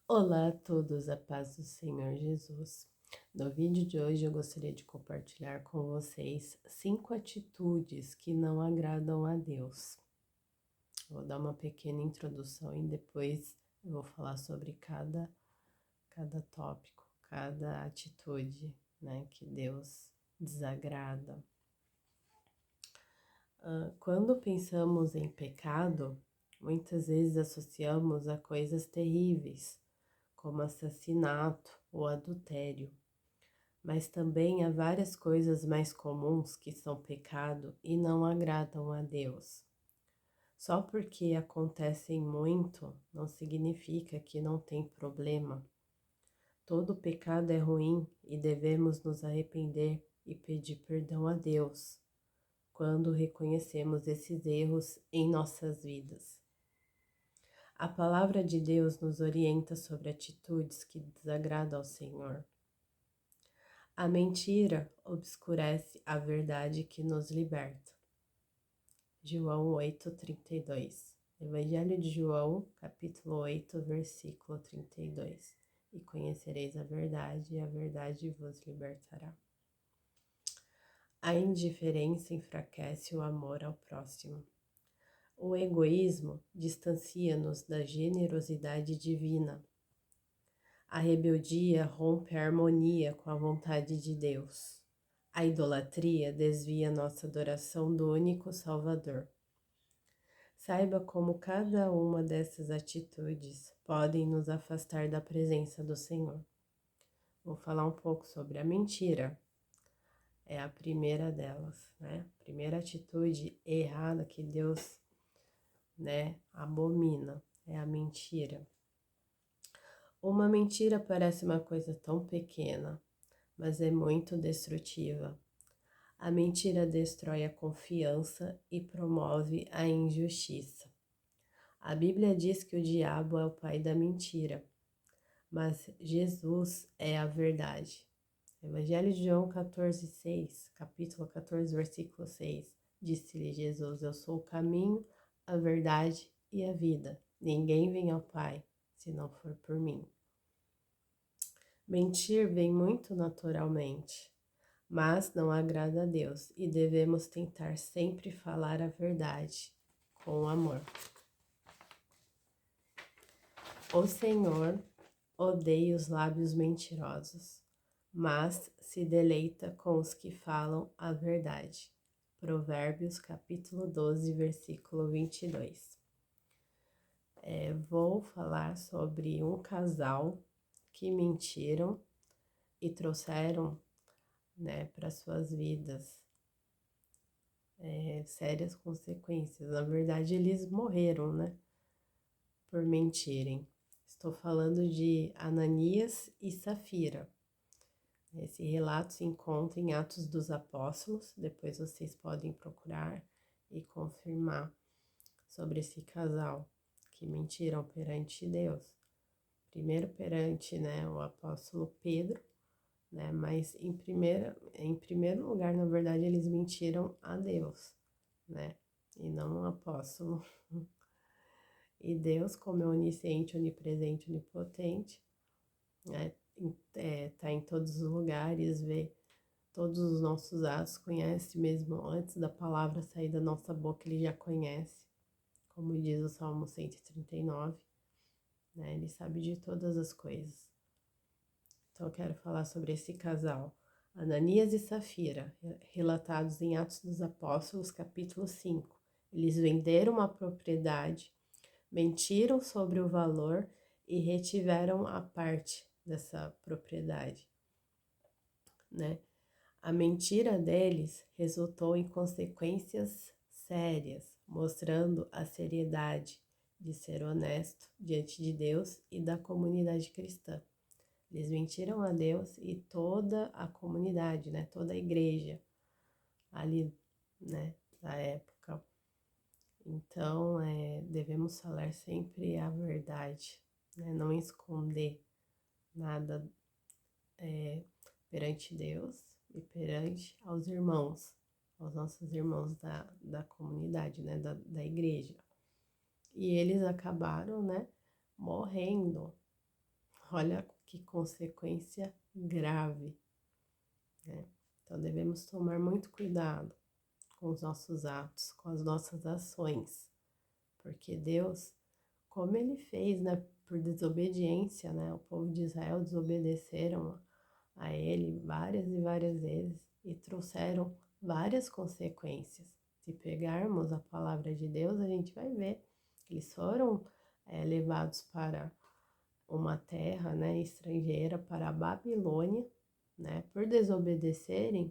Olá a todos, a paz do Senhor Jesus. No vídeo de hoje eu gostaria de compartilhar com vocês 5 atitudes que não agradam a Deus. Vou dar uma pequena introdução e depois eu vou falar sobre cada tópico, cada atitude, né, que Deus desagrada. Quando pensamos em pecado, muitas vezes associamos a coisas terríveis, como assassinato ou adultério. Mas também há várias coisas mais comuns que são pecado e não agradam a Deus. Só porque acontecem muito não significa que não tem problema. Todo pecado é ruim e devemos nos arrepender e pedir perdão a Deus quando reconhecemos esses erros em nossas vidas. A palavra de Deus nos orienta sobre atitudes que desagradam ao Senhor. A mentira obscurece a verdade que nos liberta. João 8:32. Evangelho de João, capítulo 8, versículo 32. E conhecereis a verdade, e a verdade vos libertará. A indiferença enfraquece o amor ao próximo. O egoísmo distancia-nos da generosidade divina. A rebeldia rompe a harmonia com a vontade de Deus. A idolatria desvia nossa adoração do único Salvador. Saiba como cada uma dessas atitudes podem nos afastar da presença do Senhor. Vou falar um pouco sobre a mentira. É a primeira delas, né? A primeira atitude errada que Deus, abomina é a mentira. Uma mentira parece uma coisa tão pequena, mas é muito destrutiva. A mentira destrói a confiança e promove a injustiça. A Bíblia diz que o diabo é o pai da mentira, mas Jesus é a verdade. Evangelho de João 14:6, capítulo 14, versículo 6, disse-lhe Jesus: Eu sou o caminho, a verdade e a vida. Ninguém vem ao Pai se não for por mim. Mentir vem muito naturalmente, mas não agrada a Deus e devemos tentar sempre falar a verdade com amor. O Senhor odeia os lábios mentirosos, mas se deleita com os que falam a verdade. Provérbios capítulo 12, versículo 22. Vou falar sobre um casal que mentiram e trouxeram, para suas vidas sérias consequências. Na verdade, eles morreram, por mentirem. Estou falando de Ananias e Safira. Esse relato se encontra em Atos dos Apóstolos, depois vocês podem procurar e confirmar sobre esse casal que mentiram perante Deus. Primeiro perante, o apóstolo Pedro, mas em primeiro lugar, na verdade, eles mentiram a Deus, e não o apóstolo. E Deus, como é onisciente, onipresente, onipotente, tá em todos os lugares, vê todos os nossos atos, conhece mesmo antes da palavra sair da nossa boca, ele já conhece, como diz o Salmo 139, ele sabe de todas as coisas. Então eu quero falar sobre esse casal, Ananias e Safira, relatados em Atos dos Apóstolos, capítulo 5. Eles venderam uma propriedade, mentiram sobre o valor e retiveram a parte dessa propriedade, A mentira deles resultou em consequências sérias, mostrando a seriedade de ser honesto diante de Deus e da comunidade cristã. Eles mentiram a Deus e toda a comunidade, toda a igreja ali, da época. Então, devemos falar sempre a verdade, não esconder nada perante Deus e perante aos irmãos, aos nossos irmãos da comunidade, da igreja. E eles acabaram, morrendo Olha que consequência grave, né? Então devemos tomar muito cuidado com os nossos atos, com as nossas ações, porque Deus, como ele fez, né, por desobediência, né? O povo de Israel desobedeceram a ele várias e várias vezes e trouxeram várias consequências. Se pegarmos a palavra de Deus, a gente vai ver que eles foram levados para uma terra, né, estrangeira, para a Babilônia, né, por desobedecerem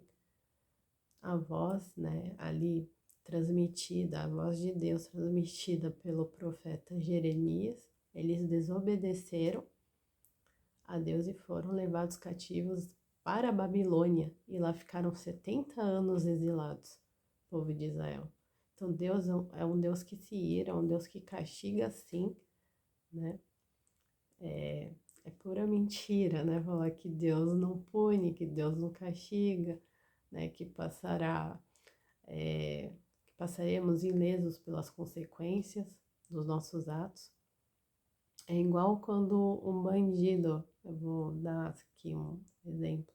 a voz, né, ali transmitida, a voz de Deus transmitida pelo profeta Jeremias. Eles desobedeceram a Deus e foram levados cativos para a Babilônia e lá ficaram 70 anos exilados, o povo de Israel. Então Deus é um Deus que se ira, é um Deus que castiga sim, né? É pura mentira, né? Falar que Deus não pune, que Deus não castiga, né? Que passaremos ilesos pelas consequências dos nossos atos. É igual quando um bandido, eu vou dar aqui um exemplo,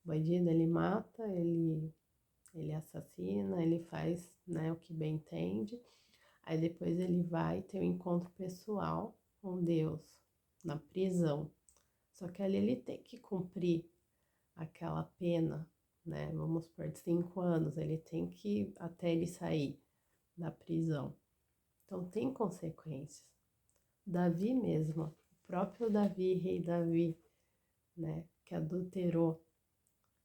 o bandido ele mata, ele assassina, ele faz, né, o que bem entende, aí depois ele vai ter um encontro pessoal com Deus na prisão. Só que ali ele tem que cumprir aquela pena, né? Vamos supor, de 5 anos, ele tem que até ele sair da prisão. Então tem consequências. Davi mesmo, o próprio Davi, rei Davi, né, que adulterou,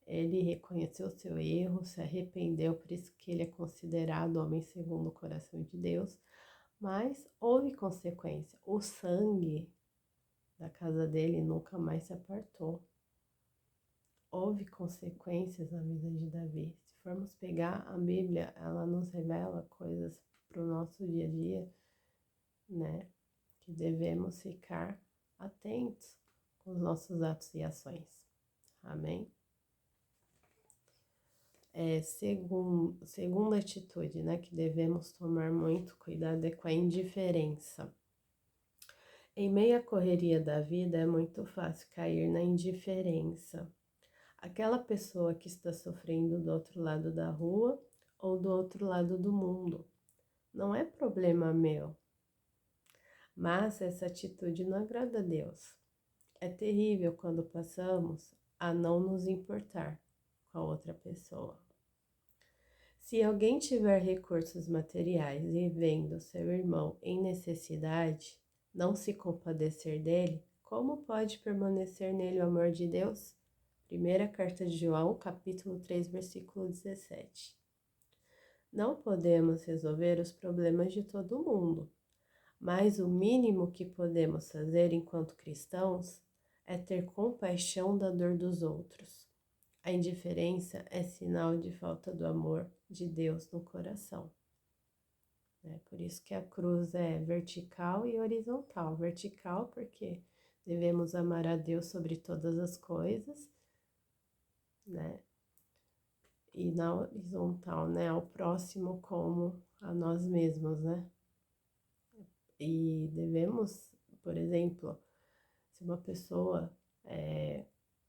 ele reconheceu seu erro, se arrependeu, por isso que ele é considerado homem segundo o coração de Deus, mas houve consequência. O sangue da casa dele nunca mais se apartou. Houve consequências na vida de Davi. Se formos pegar a Bíblia, ela nos revela coisas para o nosso dia a dia, né? Que devemos ficar atentos com os nossos atos e ações. Amém? Segunda atitude, né, que devemos tomar muito cuidado é com a indiferença. Em meio à correria da vida é muito fácil cair na indiferença. Aquela pessoa que está sofrendo do outro lado da rua ou do outro lado do mundo. Não é problema meu. Mas essa atitude não agrada a Deus. É terrível quando passamos a não nos importar com a outra pessoa. Se alguém tiver recursos materiais e vendo seu irmão em necessidade, não se compadecer dele, como pode permanecer nele o amor de Deus? Primeira carta de João, capítulo 3, versículo 17. Não podemos resolver os problemas de todo mundo, mas o mínimo que podemos fazer enquanto cristãos é ter compaixão da dor dos outros. A indiferença é sinal de falta do amor de Deus no coração. Por isso que a cruz é vertical e horizontal. Vertical porque devemos amar a Deus sobre todas as coisas, né? E na horizontal, né? Ao próximo como a nós mesmos, né? E devemos, por exemplo, se uma pessoa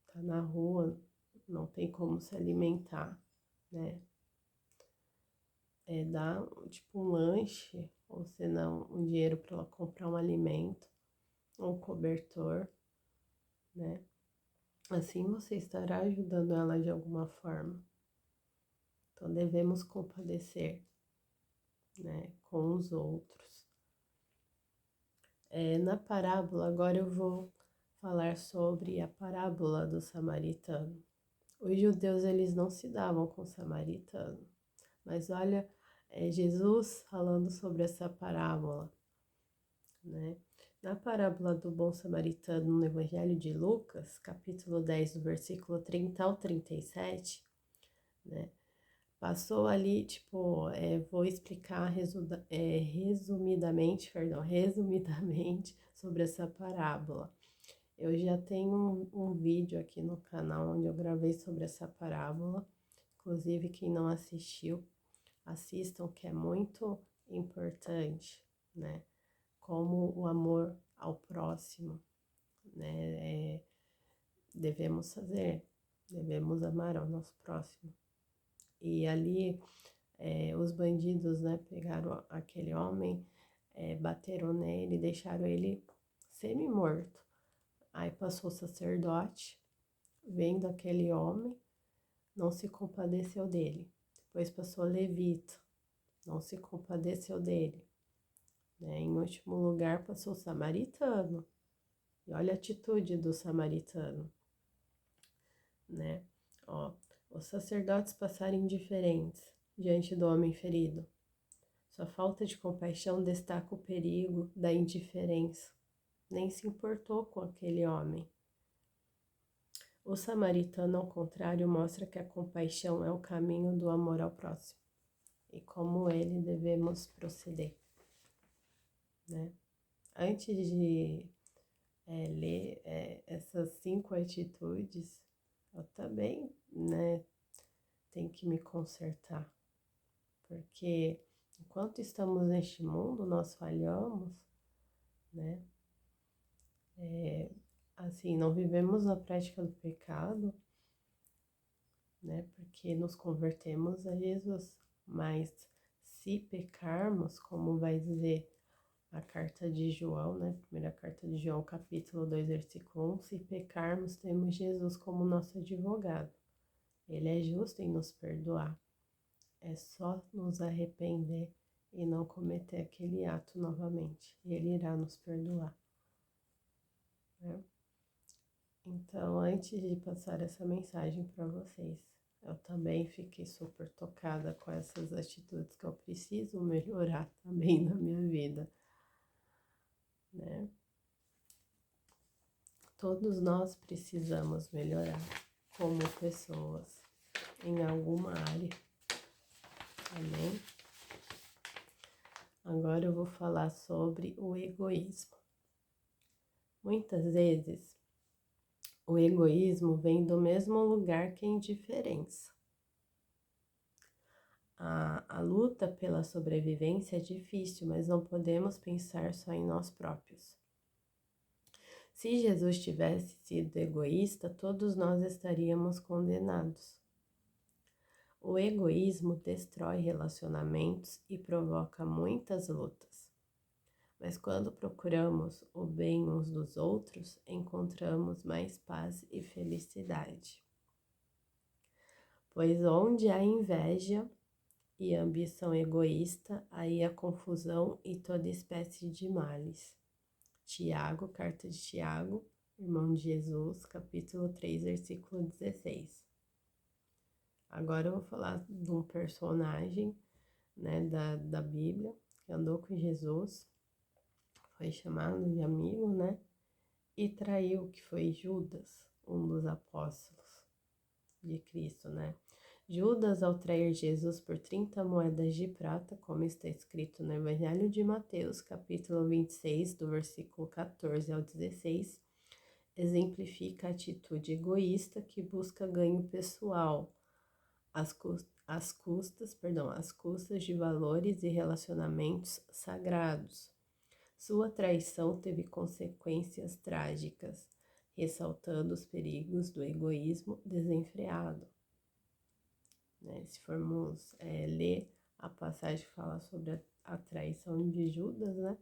tá na rua, não tem como se alimentar, né? Dar tipo um lanche, ou senão um dinheiro para ela comprar um alimento, um cobertor, né? Assim você estará ajudando ela de alguma forma. Então devemos compadecer, né, com os outros. Na parábola, agora eu vou falar sobre a parábola do samaritano. Os judeus, eles não se davam com o samaritano, mas olha, Jesus falando sobre essa parábola, né? Na parábola do bom samaritano, no Evangelho de Lucas, capítulo 10, do versículo 30 ao 37, né? Passou ali, tipo, vou explicar resumidamente sobre essa parábola. Eu já tenho um vídeo aqui no canal onde eu gravei sobre essa parábola. Inclusive, quem não assistiu, assistam, que é muito importante, né? Como o amor ao próximo né? Devemos amar ao nosso próximo. E ali os bandidos, né, pegaram aquele homem, bateram nele, deixaram ele semi-morto. Aí passou o sacerdote, vendo aquele homem, não se compadeceu dele. Depois passou o levita, não se compadeceu dele. Né? Em último lugar passou o samaritano. E olha a atitude do samaritano, né? Ó, os sacerdotes passaram indiferentes diante do homem ferido. Sua falta de compaixão destaca o perigo da indiferença. Nem se importou com aquele homem. O samaritano, ao contrário, mostra que a compaixão é o caminho do amor ao próximo e como ele devemos proceder, né? Antes de ler essas 5 atitudes, eu também, né, tenho que me consertar, porque enquanto estamos neste mundo, nós falhamos, né? Assim, não vivemos na prática do pecado, né? Porque nos convertemos a Jesus, mas se pecarmos, como vai dizer a carta de João, né? Primeira carta de João, capítulo 2, versículo 1, se pecarmos, temos Jesus como nosso advogado. Ele é justo em nos perdoar. É só nos arrepender e não cometer aquele ato novamente. E ele irá nos perdoar, né? Então, antes de passar essa mensagem para vocês, eu também fiquei super tocada com essas atitudes que eu preciso melhorar também na minha vida, né? Todos nós precisamos melhorar como pessoas em alguma área, amém? Agora eu vou falar sobre o egoísmo. Muitas vezes, o egoísmo vem do mesmo lugar que a indiferença. A luta pela sobrevivência é difícil, mas não podemos pensar só em nós próprios. Se Jesus tivesse sido egoísta, todos nós estaríamos condenados. O egoísmo destrói relacionamentos e provoca muitas lutas. Mas quando procuramos o bem uns dos outros, encontramos mais paz e felicidade. Pois onde há inveja e ambição egoísta, aí há confusão e toda espécie de males. Tiago, carta de Tiago, irmão de Jesus, capítulo 3, versículo 16. Agora eu vou falar de um personagem, né, da Bíblia, que andou com Jesus, foi chamado de amigo, né, e traiu, que foi Judas, um dos apóstolos de Cristo, né. Judas, ao trair Jesus por 30 moedas de prata, como está escrito no Evangelho de Mateus, capítulo 26, do versículo 14 ao 16, exemplifica a atitude egoísta que busca ganho pessoal, às custas de valores e relacionamentos sagrados. Sua traição teve consequências trágicas, ressaltando os perigos do egoísmo desenfreado. Né? Se formos ler a passagem que fala sobre a traição de Judas, né?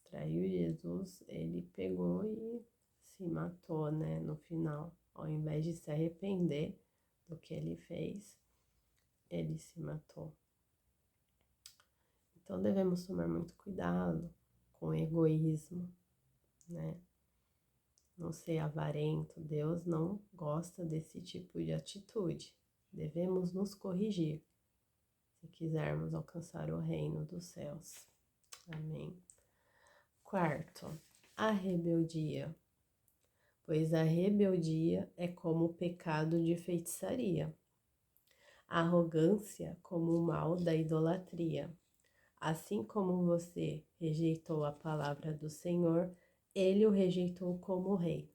Traiu Jesus, ele pegou e se matou, né? No final, ao invés de se arrepender do que ele fez, ele se matou. Então devemos tomar muito cuidado com o egoísmo, né? Não ser avarento. Deus não gosta desse tipo de atitude. Devemos nos corrigir se quisermos alcançar o reino dos céus. Amém. Quarto, a rebeldia. Pois a rebeldia é como o pecado de feitiçaria. A arrogância como o mal da idolatria. Assim como você rejeitou a palavra do Senhor, ele o rejeitou como rei.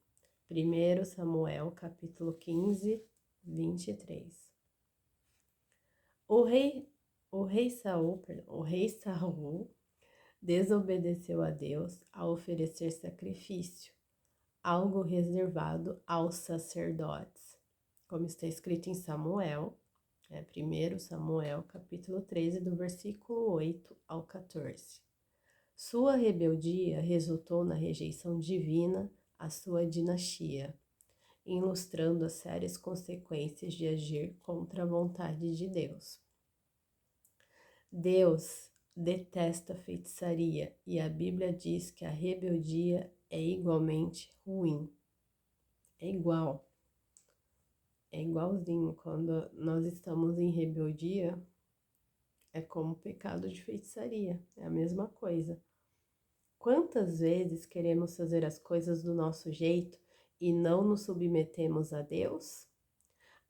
1 Samuel, capítulo 15, 23. O rei Saul desobedeceu a Deus ao oferecer sacrifício, algo reservado aos sacerdotes, como está escrito em Samuel, 1 Samuel, capítulo 13, do versículo 8 ao 14. Sua rebeldia resultou na rejeição divina à sua dinastia, ilustrando as sérias consequências de agir contra a vontade de Deus. Deus detesta a feitiçaria e a Bíblia diz que a rebeldia é igualmente ruim. É igualzinho. Quando nós estamos em rebeldia, é como o pecado de feitiçaria, é a mesma coisa. Quantas vezes queremos fazer as coisas do nosso jeito e não nos submetemos a Deus?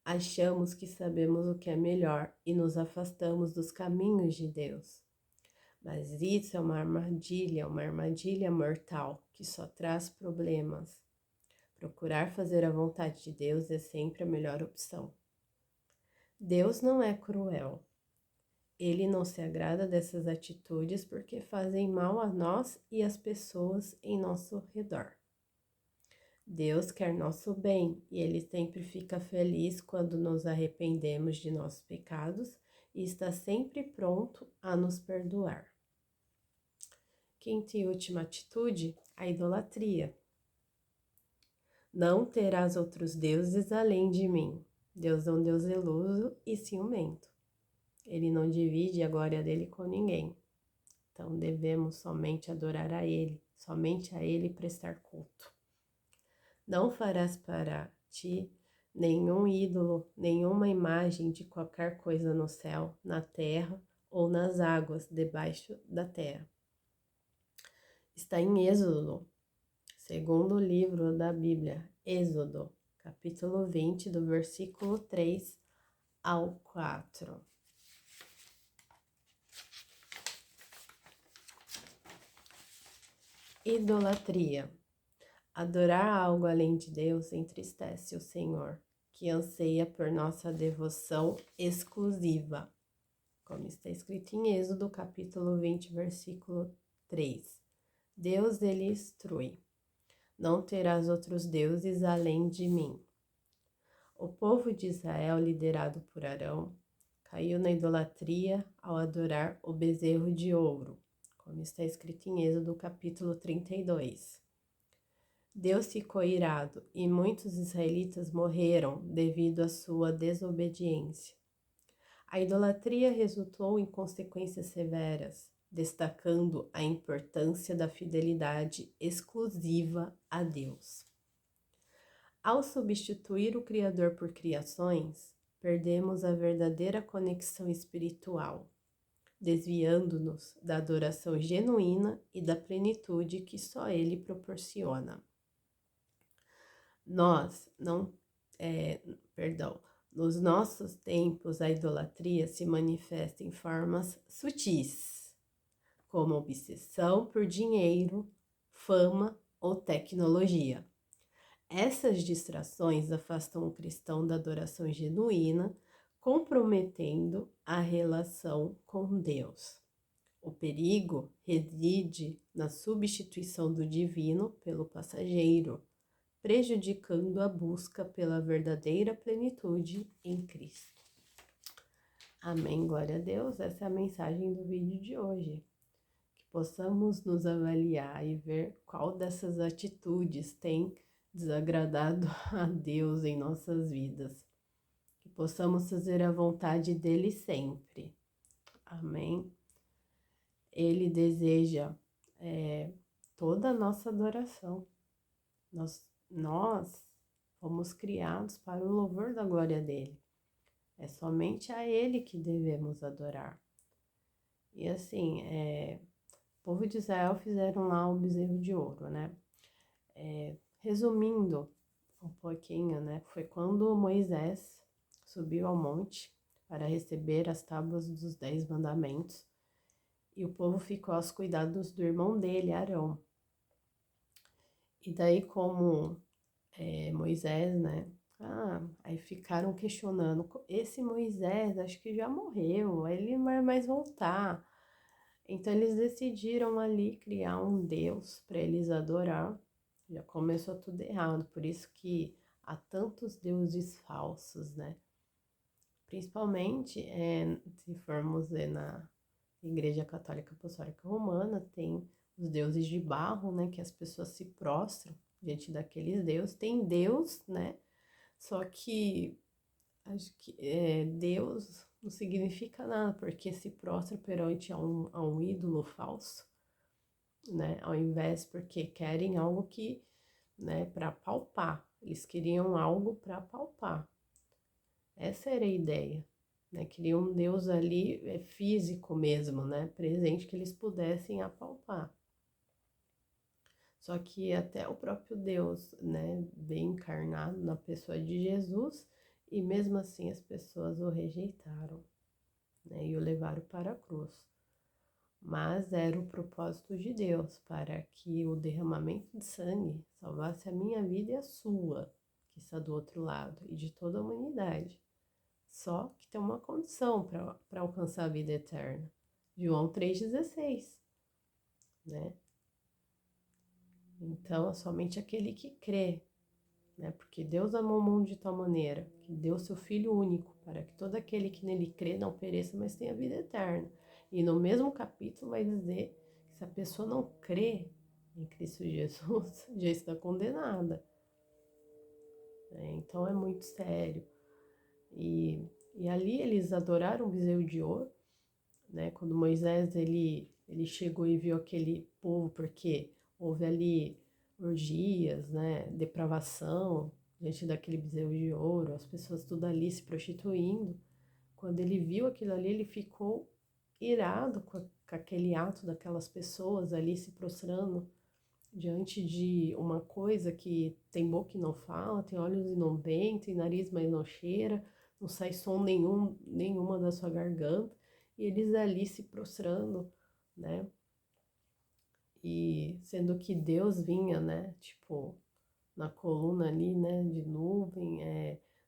Achamos que sabemos o que é melhor e nos afastamos dos caminhos de Deus. Mas isso é uma armadilha mortal que só traz problemas. Procurar fazer a vontade de Deus é sempre a melhor opção. Deus não é cruel. Ele não se agrada dessas atitudes porque fazem mal a nós e às pessoas em nosso redor. Deus quer nosso bem e Ele sempre fica feliz quando nos arrependemos de nossos pecados e está sempre pronto a nos perdoar. Quinta e última atitude, a idolatria. Não terás outros deuses além de mim. Deus é um Deus zeloso e ciumento. Ele não divide a glória dele com ninguém. Então devemos somente adorar a Ele, somente a Ele prestar culto. Não farás para ti nenhum ídolo, nenhuma imagem de qualquer coisa no céu, na terra ou nas águas debaixo da terra. Está em Êxodo, segundo livro da Bíblia, Êxodo, capítulo 20, do versículo 3 ao 4. Idolatria. Adorar algo além de Deus entristece o Senhor, que anseia por nossa devoção exclusiva, como está escrito em Êxodo, capítulo 20, versículo 3. Deus ele instrui: não terás outros deuses além de mim. O povo de Israel, liderado por Arão, caiu na idolatria ao adorar o bezerro de ouro, como está escrito em Êxodo, capítulo 32. Deus ficou irado e muitos israelitas morreram devido à sua desobediência. A idolatria resultou em consequências severas, destacando a importância da fidelidade exclusiva a Deus. Ao substituir o Criador por criações, perdemos a verdadeira conexão espiritual, desviando-nos da adoração genuína e da plenitude que só Ele proporciona. Nos nossos tempos, a idolatria se manifesta em formas sutis, como obsessão por dinheiro, fama ou tecnologia. Essas distrações afastam o cristão da adoração genuína, comprometendo a relação com Deus. O perigo reside na substituição do divino pelo passageiro, prejudicando a busca pela verdadeira plenitude em Cristo. Amém, glória a Deus. Essa é a mensagem do vídeo de hoje. Que possamos nos avaliar e ver qual dessas atitudes tem desagradado a Deus em nossas vidas. Que possamos fazer a vontade dele sempre. Amém. Ele deseja toda a nossa adoração. Nós fomos criados para o louvor da glória dele. É somente a ele que devemos adorar. E assim, o povo de Israel fizeram lá o bezerro de ouro, né? Resumindo um pouquinho, né? Foi quando Moisés subiu ao monte para receber as tábuas dos 10 mandamentos e o povo ficou aos cuidados do irmão dele, Arão. E daí como Moisés, né? Aí ficaram questionando, esse Moisés acho que já morreu, ele não vai mais voltar. Então eles decidiram ali criar um Deus para eles adorar, Já começou tudo errado, por isso que há tantos deuses falsos, né? Principalmente, se formos ver na Igreja Católica Apostólica Romana, tem os deuses de barro, né? Que as pessoas se prostram diante daqueles deuses. Tem Deus, né? Só que acho que Deus não significa nada, porque se prostra perante a um ídolo falso, né? Ao invés, porque querem algo que, né, para palpar. Eles queriam algo para palpar. Essa era a ideia, né? Queriam um Deus ali físico mesmo, né? Presente que eles pudessem apalpar. Só que até o próprio Deus, né, bem encarnado na pessoa de Jesus, e mesmo assim as pessoas o rejeitaram, né, e o levaram para a cruz. Mas era o propósito de Deus, para que o derramamento de sangue salvasse a minha vida e a sua, que está do outro lado, e de toda a humanidade. Só que tem uma condição para alcançar a vida eterna. João 3,16, né? Então, é somente aquele que crê, né? Porque Deus amou o mundo de tal maneira que deu seu Filho único, para que todo aquele que nele crê não pereça, mas tenha vida eterna. E no mesmo capítulo vai dizer que se a pessoa não crê em Cristo Jesus, já está condenada. Então é muito sério. E ali eles adoraram o bezerro de ouro, né? Quando Moisés ele chegou e viu aquele povo, porque houve ali orgias, né? Depravação diante daquele bezerro de ouro, as pessoas tudo ali se prostituindo. Quando ele viu aquilo ali, ele ficou irado com aquele ato daquelas pessoas ali se prostrando diante de uma coisa que tem boca e não fala, tem olhos e não vê, tem nariz mas não cheira, não sai som nenhuma da sua garganta, e eles ali se prostrando, né? E sendo que Deus vinha, né? Tipo, na coluna ali, né? De nuvem,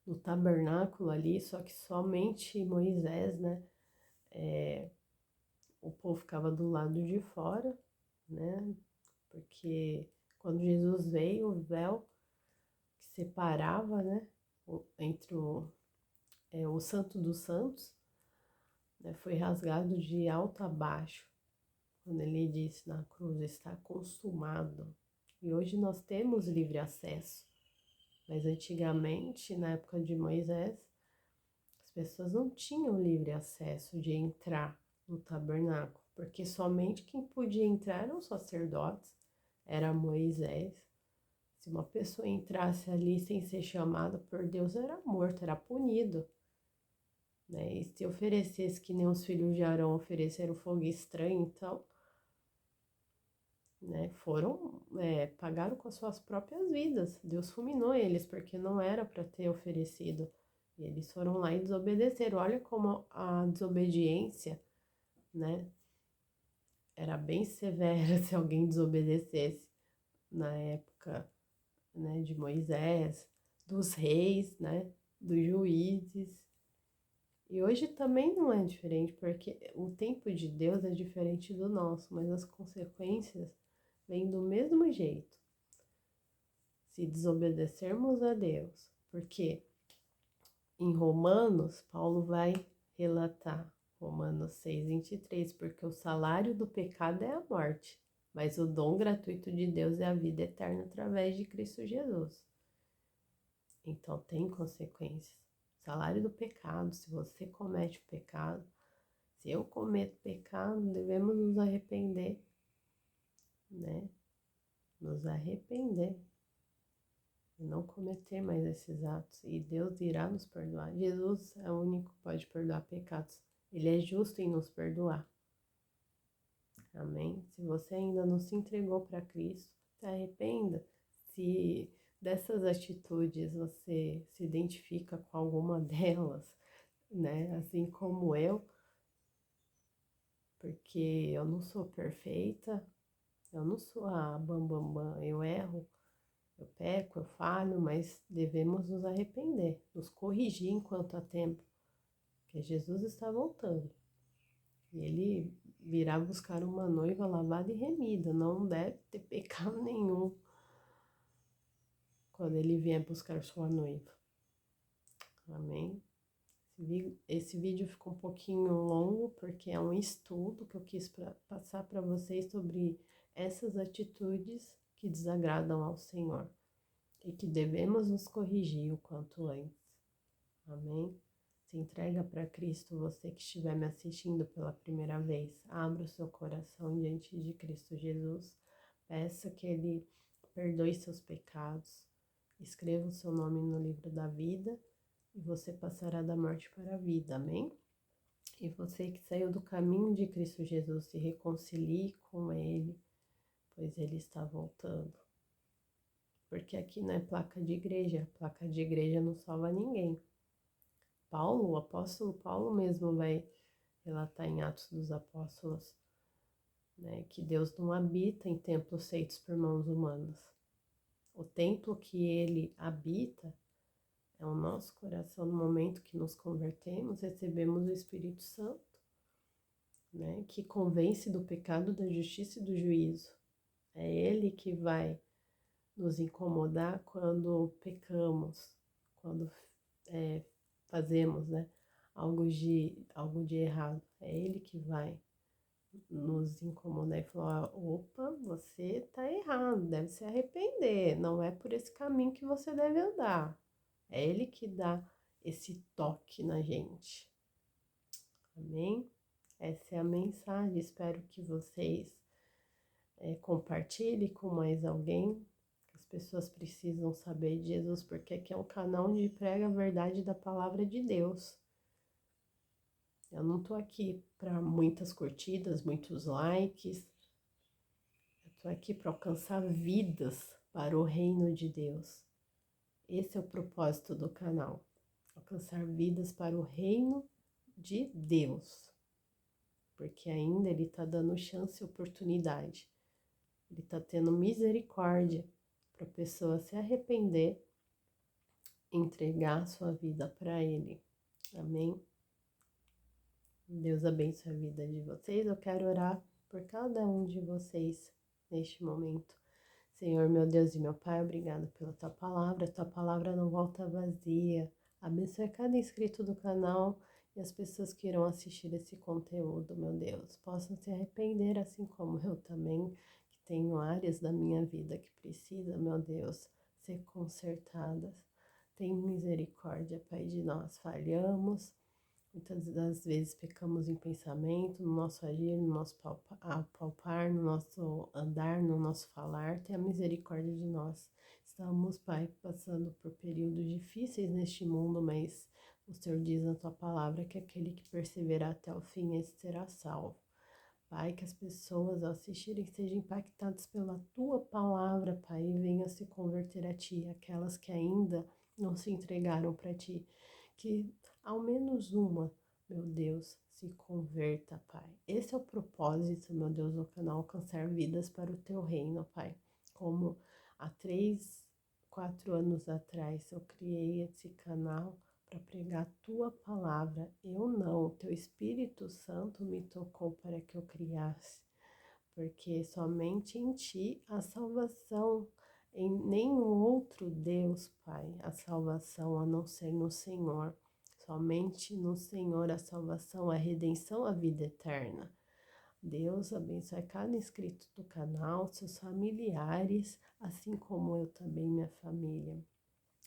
no tabernáculo ali, só que somente Moisés, né? O povo ficava do lado de fora, né? Porque quando Jesus veio, o véu que separava, né, entre o Santo dos Santos, né, foi rasgado de alto a baixo, quando ele disse na cruz, está consumado. E hoje nós temos livre acesso, mas antigamente, na época de Moisés, as pessoas não tinham livre acesso de entrar no tabernáculo, porque somente quem podia entrar eram os sacerdotes, era Moisés. Se uma pessoa entrasse ali sem ser chamada por Deus, era morto, era punido, né? E se oferecesse que nem os filhos de Arão ofereceram fogo estranho, então, né, pagaram com as suas próprias vidas. Deus fulminou eles, porque não era para ter oferecido. E eles foram lá e desobedeceram. Olha como a desobediência, né, era bem severa se alguém desobedecesse na época, né, de Moisés, dos reis, né, dos juízes. E hoje também não é diferente, porque o tempo de Deus é diferente do nosso, mas as consequências vêm do mesmo jeito. Se desobedecermos a Deus, porque em Romanos, Paulo vai relatar, Romanos 6:23, porque o salário do pecado é a morte, mas o dom gratuito de Deus é a vida eterna através de Cristo Jesus. Então tem consequências. Salário do pecado, se você comete o pecado, se eu cometo pecado, devemos nos arrepender, né? Nos arrepender e não cometer mais esses atos. E Deus irá nos perdoar. Jesus é o único que pode perdoar pecados. Ele é justo em nos perdoar. Amém? Se você ainda não se entregou para Cristo, se arrependa. Se dessas atitudes você se identifica com alguma delas, né? Assim como eu, porque eu não sou perfeita, eu não sou a bam, eu erro, eu peco, eu falho, mas devemos nos arrepender, nos corrigir enquanto há tempo, porque Jesus está voltando. E ele virá buscar uma noiva lavada e remida, não deve ter pecado nenhum. quando ele vier buscar sua noiva. Amém? Esse vídeo ficou um pouquinho longo, porque é um estudo que eu quis passar para vocês sobre essas atitudes que desagradam ao Senhor e que devemos nos corrigir o quanto antes. Amém? Se entrega para Cristo, você que estiver me assistindo pela primeira vez. Abra o seu coração diante de Cristo Jesus. Peça que Ele perdoe seus pecados. Escreva o seu nome no livro da vida e você passará da morte para a vida. Amém? E você que saiu do caminho de Cristo Jesus, se reconcilie com Ele, pois Ele está voltando. Porque aqui não é placa de igreja. Placa de igreja não salva ninguém. Paulo, o apóstolo Paulo mesmo vai relatar em Atos dos Apóstolos, né, que Deus não habita em templos feitos por mãos humanas. O templo que ele habita é o nosso coração. No momento que nos convertemos, recebemos o Espírito Santo, né, que convence do pecado, da justiça e do juízo. É ele que vai nos incomodar quando pecamos, quando fazemos, né, algo de errado. É ele que vai nos incomodar e falar: opa, você tá errado, deve se arrepender, não é por esse caminho que você deve andar. É ele que dá esse toque na gente. Amém? Essa é a mensagem. Espero que vocês compartilhem com mais alguém. As pessoas precisam saber de Jesus, porque aqui é um canal onde prega a verdade da palavra de Deus. Eu não tô aqui para muitas curtidas, muitos likes. Eu tô aqui para alcançar vidas para o reino de Deus. Esse é o propósito do canal. Alcançar vidas para o reino de Deus. Porque ainda Ele tá dando chance e oportunidade. Ele tá tendo misericórdia para a pessoa se arrepender, entregar a sua vida para Ele. Amém? Deus abençoe a vida de vocês. Eu quero orar por cada um de vocês neste momento. Senhor, meu Deus e meu Pai, obrigado pela Tua palavra. Tua palavra não volta vazia. Abençoe cada inscrito do canal e as pessoas que irão assistir esse conteúdo, meu Deus. Possam se arrepender, assim como eu também, que tenho áreas da minha vida que precisam, meu Deus, ser consertadas. Tem misericórdia, Pai, de nós. Falhamos. Muitas das vezes pecamos em pensamento, no nosso agir, no nosso palpar, no nosso andar, no nosso falar. Tenha misericórdia de nós. Estamos, Pai, passando por períodos difíceis neste mundo, mas o Senhor diz na Tua palavra que aquele que perseverar até o fim, esse será salvo. Pai, que as pessoas ao assistirem sejam impactadas pela Tua palavra, Pai, e venham se converter a Ti, aquelas que ainda não se entregaram para Ti. Que ao menos uma, meu Deus, se converta, Pai. Esse é o propósito, meu Deus, do canal, alcançar vidas para o Teu reino, Pai. Como há 3, 4 anos atrás eu criei esse canal para pregar a Tua palavra. Eu não, o Teu Espírito Santo me tocou para que eu criasse. Porque somente em Ti a salvação, em nenhum outro Deus, Pai, a salvação a não ser no Senhor. Somente no Senhor a salvação, a redenção, a vida eterna. Deus abençoe cada inscrito do canal, seus familiares, assim como eu também, minha família.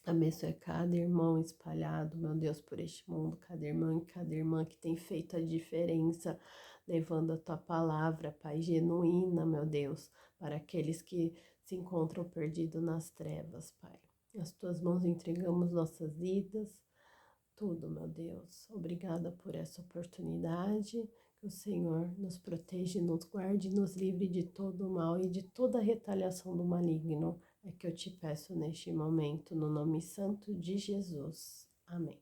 Abençoe cada irmão espalhado, meu Deus, por este mundo, cada irmão e cada irmã que tem feito a diferença, levando a Tua palavra, Pai, genuína, meu Deus, para aqueles que se encontram perdidos nas trevas, Pai. Nas Tuas mãos entregamos nossas vidas, tudo, meu Deus. Obrigada por essa oportunidade. Que o Senhor nos proteja, nos guarde, nos livre de todo o mal e de toda a retaliação do maligno. É que eu te peço neste momento, no nome santo de Jesus. Amém.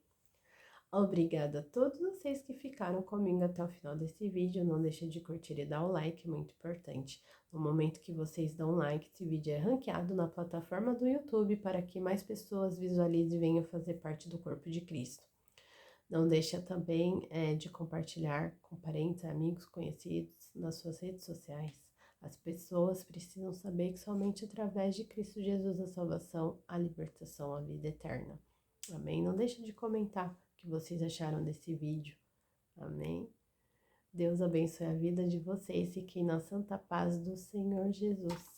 Obrigada a todos vocês que ficaram comigo até o final desse vídeo. Não deixe de curtir e dar o like, muito importante. No momento que vocês dão like, esse vídeo é ranqueado na plataforma do YouTube para que mais pessoas visualizem e venham fazer parte do corpo de Cristo. Não deixa também de compartilhar com parentes, amigos, conhecidos nas suas redes sociais. As pessoas precisam saber que somente através de Cristo Jesus a salvação, a libertação, a vida eterna. Amém? Não deixe de comentar o que vocês acharam desse vídeo. Amém? Deus abençoe a vida de vocês. Fiquem na santa paz do Senhor Jesus.